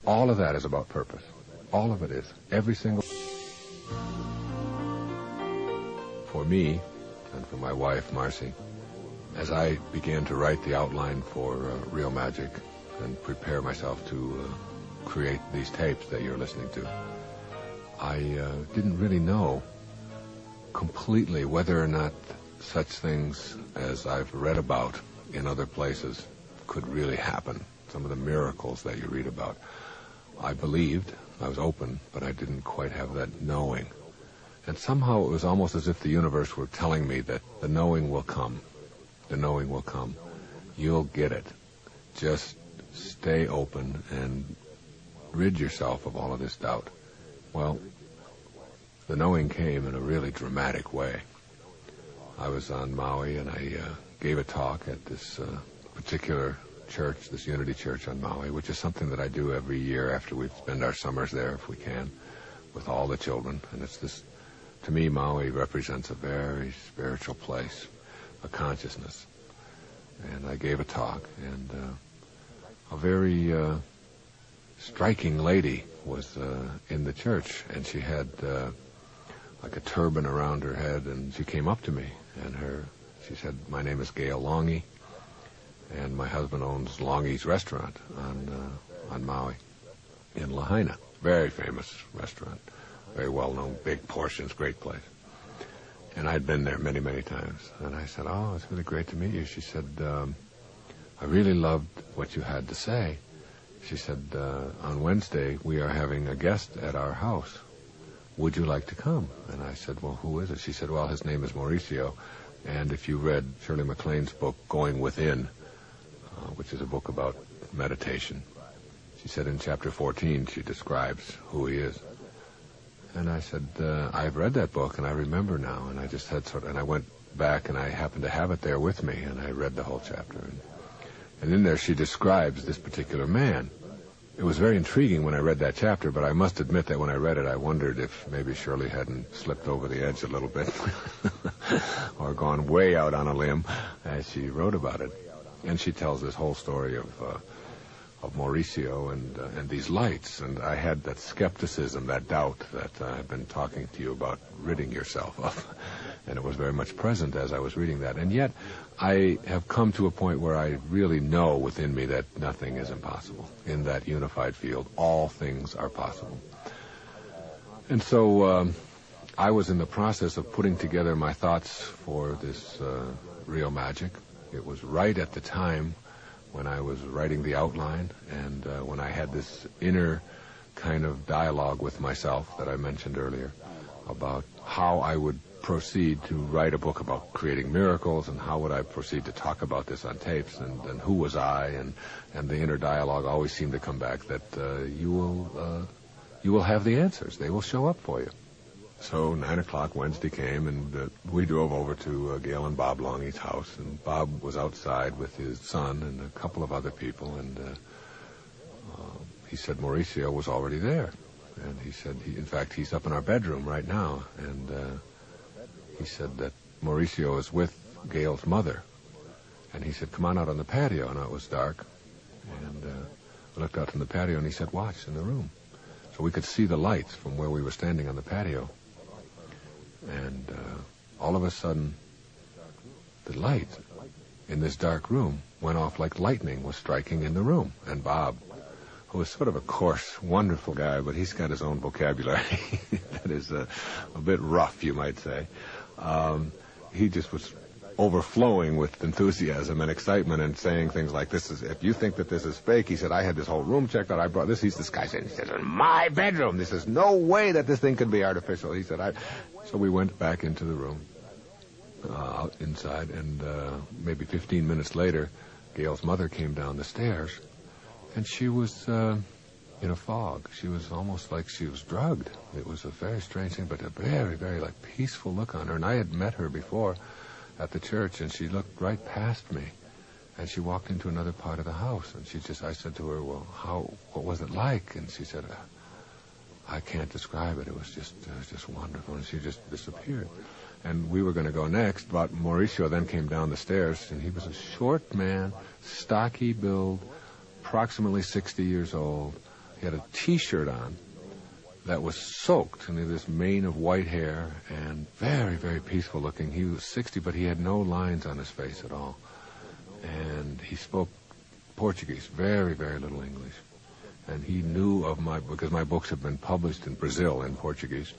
All of that is about purpose. All of it is. Every single... For me, and for my wife, Marcy, as I began to write the outline for Real Magic and prepare myself to create these tapes that you're listening to, I didn't really know completely whether or not such things as I've read about in other places could really happen. Some of the miracles that you read about. I believed, I was open, but I didn't quite have that knowing. And somehow it was almost as if the universe were telling me that the knowing will come. The knowing will come. You'll get it. Just stay open and rid yourself of all of this doubt. Well, the knowing came in a really dramatic way. I was on Maui and I gave a talk at this particular church, this Unity Church on Maui, which is something that I do every year after we spend our summers there, if we can, with all the children. And it's this, to me, Maui represents a very spiritual place, a consciousness. And I gave a talk, and a very striking lady was in the church, and she had like a turban around her head, and she came up to me, and she said, "My name is Gail Longy, and my husband owns Longy's restaurant on Maui in Lahaina. Very famous restaurant, very well-known, big portions, great place." And I'd been there many, many times. And I said, "Oh, it's really great to meet you." She said, "I really loved what you had to say." She said, "On Wednesday, we are having a guest at our house. Would you like to come?" And I said, "Well, who is it?" She said, "Well, his name is Mauricio. And if you read Shirley MacLaine's book, Going Within, which is a book about meditation," she said in chapter 14, she describes who he is. And I said, "I've read that book, and I remember now." And I just had and I went back, and I happened to have it there with me, and I read the whole chapter. And in there, she describes this particular man. It was very intriguing when I read that chapter, but I must admit that when I read it, I wondered if maybe Shirley hadn't slipped over the edge a little bit or gone way out on a limb as she wrote about it. And she tells this whole story of Mauricio and these lights. And I had that skepticism, that doubt that I've been talking to you about ridding yourself of. And it was very much present as I was reading that. And yet, I have come to a point where I really know within me that nothing is impossible. In that unified field, all things are possible. And so I was in the process of putting together my thoughts for this Real Magic. It was right at the time when I was writing the outline and when I had this inner kind of dialogue with myself that I mentioned earlier about how I would proceed to write a book about creating miracles, and how would I proceed to talk about this on tapes, and who was I, and the inner dialogue always seemed to come back that you will have the answers. They will show up for you. So 9 o'clock Wednesday came, and we drove over to Gail and Bob Longy's house, and Bob was outside with his son and a couple of other people, and he said Mauricio was already there. And he said, in fact, he's up in our bedroom right now, and he said that Mauricio is with Gail's mother. And he said, "Come on out on the patio." And it was dark. And I looked out on the patio, and he said, "Watch in the room." So we could see the lights from where we were standing on the patio. And all of a sudden, the light in this dark room went off like lightning was striking in the room. And Bob, who is sort of a coarse, wonderful guy, but he's got his own vocabulary that is a bit rough, you might say. He just was overflowing with enthusiasm and excitement and saying things like, "This is, if you think that this is fake," he said, "I had this whole room checked out. I brought this." He's this guy saying, he says, "In my bedroom. This is no way that this thing could be artificial." He said, So we went back into the room, out inside, and maybe 15 minutes later, Gail's mother came down the stairs, and she was in a fog. She was almost like she was drugged. It was a very strange thing, but a very, very like peaceful look on her. And I had met her before at the church, and she looked right past me, and she walked into another part of the house. And I said to her, "Well, what was it like?" And she said, "I can't describe it. It was just wonderful." And she just disappeared. And we were going to go next, but Mauricio then came down the stairs, and he was a short man, stocky build, approximately 60 years old, He had a T-shirt on that was soaked, and he had this mane of white hair, and very, very peaceful looking. He was 60, but he had no lines on his face at all. And he spoke Portuguese, very, very little English. And he knew of because my books have been published in Brazil in Portuguese.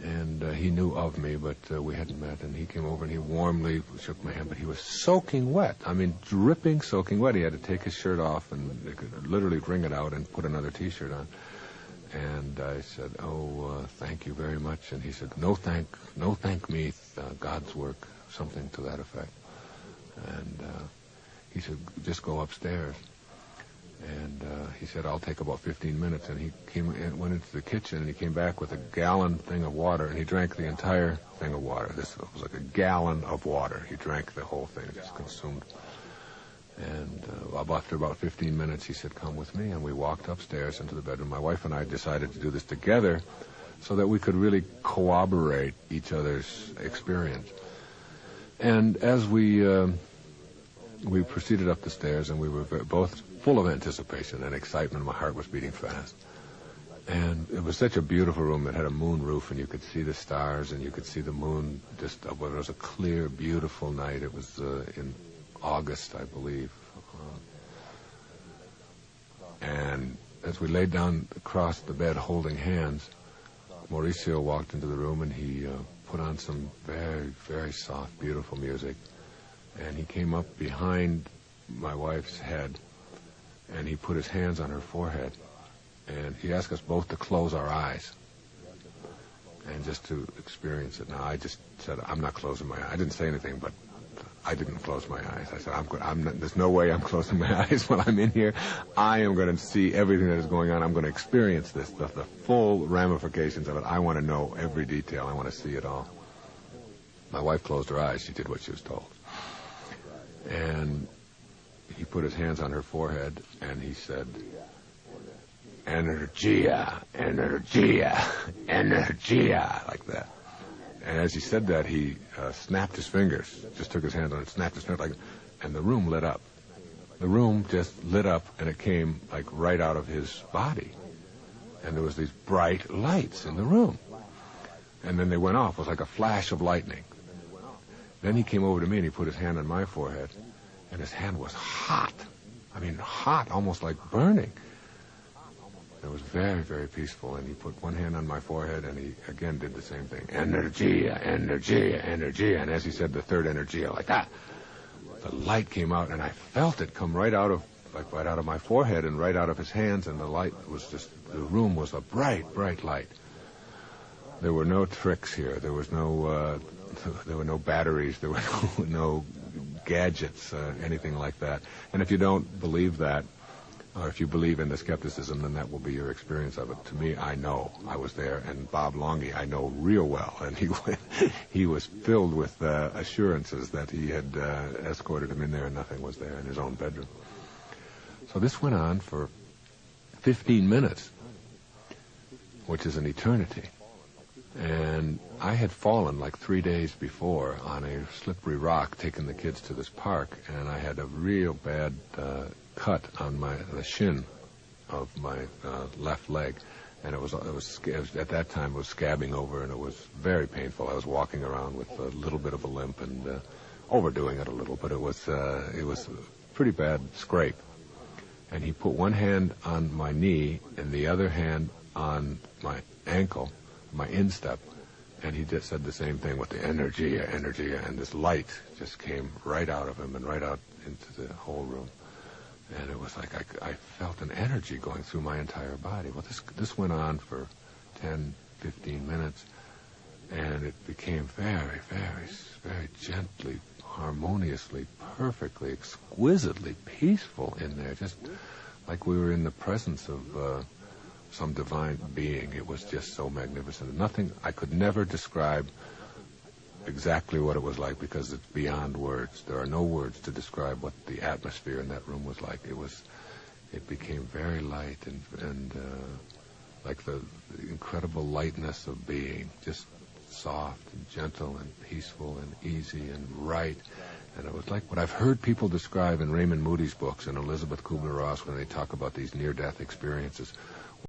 And he knew of me, but we hadn't met. And he came over and he warmly shook my hand, but he was soaking wet. I mean, dripping, soaking wet. He had to take his shirt off and they could literally wring it out and put another T-shirt on. And I said, thank you very much. And he said, no thank me, God's work, something to that effect. And he said, just go upstairs. And he said, I'll take about 15 minutes. And he went into the kitchen, and he came back with a gallon thing of water, and he drank the entire thing of water. This was like a gallon of water. He drank the whole thing, just consumed. And after about 15 minutes, he said, come with me. And we walked upstairs into the bedroom. My wife and I decided to do this together so that we could really corroborate each other's experience. And as we proceeded up the stairs, and we were both full of anticipation and excitement. My heart was beating fast. And it was such a beautiful room. It had a moon roof, and you could see the stars, and you could see the moon. It was a clear, beautiful night. It was in August, I believe. And as we laid down across the bed holding hands, Mauricio walked into the room, and he put on some very, very soft, beautiful music. And he came up behind my wife's head, and he put his hands on her forehead, and he asked us both to close our eyes and just to experience it. Now, I just said, I'm not closing my eyes. I didn't say anything, but I didn't close my eyes. I said, there's no way I'm closing my eyes when I'm in here. I am going to see everything that is going on. I'm going to experience this, the full ramifications of it. I want to know every detail. I want to see it all. My wife closed her eyes. She did what she was told. And he put his hands on her forehead, and he said, Energia, energia, energia, like that. And as he said that, he snapped his fingers, just took his hands on it, snapped his fingers, and the room lit up. The room just lit up, and it came like right out of his body. And there was these bright lights in the room. And then they went off. It was like a flash of lightning. Then he came over to me, and he put his hand on my forehead, and his hand was hot. I mean, hot, almost like burning. It was very, very peaceful, and he put one hand on my forehead, and he again did the same thing. Energia, energia, energia. And as he said the third energia, like that, the light came out, and I felt it come right out of my forehead and right out of his hands, and the light was the room was a bright, bright light. There were no tricks here. There were no batteries. There were no gadgets, anything like that. And if you don't believe that, or if you believe in the skepticism, then that will be your experience of it. To me, I know. I was there, and Bob Longy I know real well, and he was filled with assurances that he had escorted him in there and nothing was there in his own bedroom. So this went on for 15 minutes, which is an eternity. And I had fallen like 3 days before on a slippery rock, taking the kids to this park, and I had a real bad cut on the shin of my left leg, and it was at that time it was scabbing over, and it was very painful. I was walking around with a little bit of a limp and overdoing it a little, but it was a pretty bad scrape. And he put one hand on my knee and the other hand on my ankle, my instep, and he just said the same thing with the energia, and this light just came right out of him and right out into the whole room. And it was like I felt an energy going through my entire body. Well, this went on for 10, 15 minutes, and it became very, very, very gently, harmoniously, perfectly, exquisitely peaceful in there, just like we were in the presence of some divine being. It was just so magnificent. Nothing, I could never describe exactly what it was like because it's beyond words. There are no words to describe what the atmosphere in that room was like. It became very light and like the incredible lightness of being, just soft and gentle and peaceful and easy and right. And it was like what I've heard people describe in Raymond Moody's books and Elizabeth Kubler-Ross when they talk about these near-death experiences.